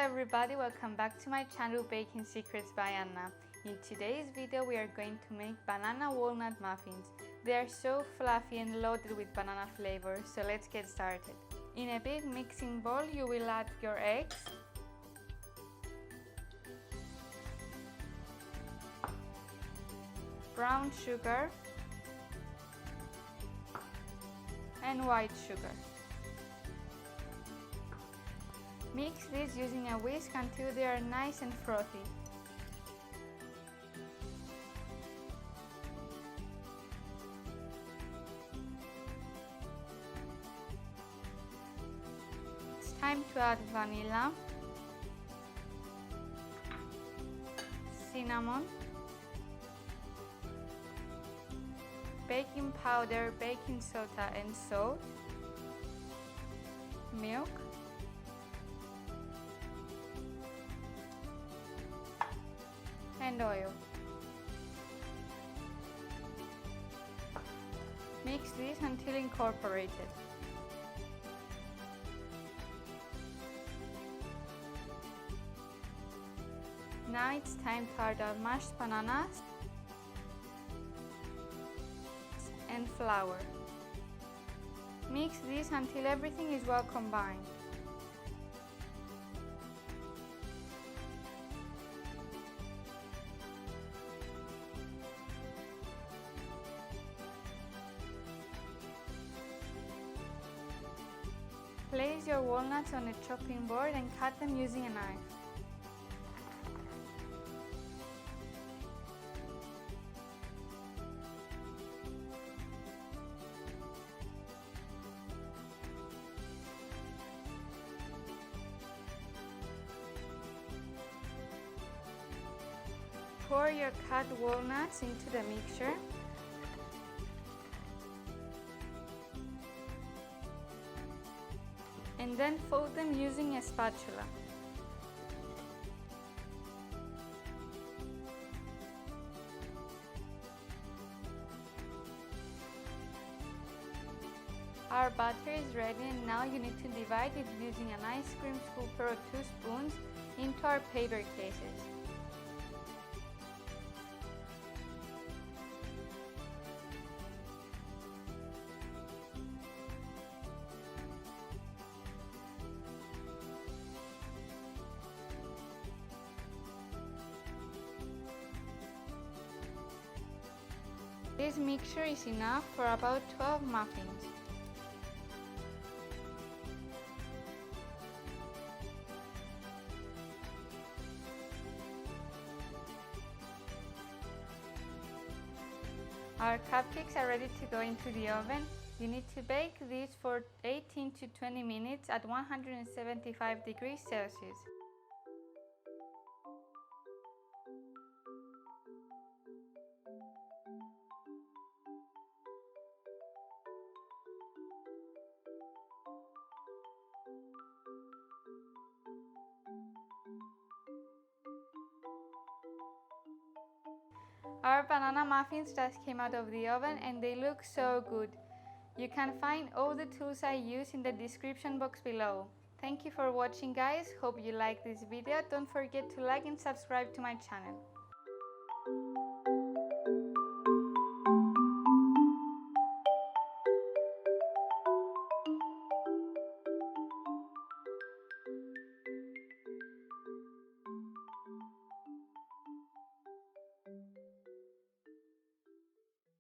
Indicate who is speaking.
Speaker 1: everybody, welcome back to my channel Baking Secrets by Anna. In today's video we are going to make banana walnut muffins. They are so fluffy and loaded with banana flavor, so let's get started. In a big mixing bowl you will add your eggs, brown sugar and white sugar. Mix these using a whisk until they are nice and frothy. It's time to add vanilla, cinnamon, baking powder, baking soda and salt, milk, and oil. Mix this until incorporated. Now it's time to add our mashed bananas and flour. Mix this until everything is well combined. Place your walnuts on a chopping board and cut them using a knife. Pour your cut walnuts into the mixture. And then fold them using a spatula. Our batter is ready, and now you need to divide it using an ice cream scooper or 2 spoons into our paper cases. This mixture is enough for about 12 muffins. Our cupcakes are ready to go into the oven. You need to bake these for 18 to 20 minutes at 175 degrees Celsius. Our banana muffins just came out of the oven and they look so good. You can find all the tools I use in the description box below. Thank you for watching, guys. Hope you liked this video. Don't forget to like and subscribe to my channel.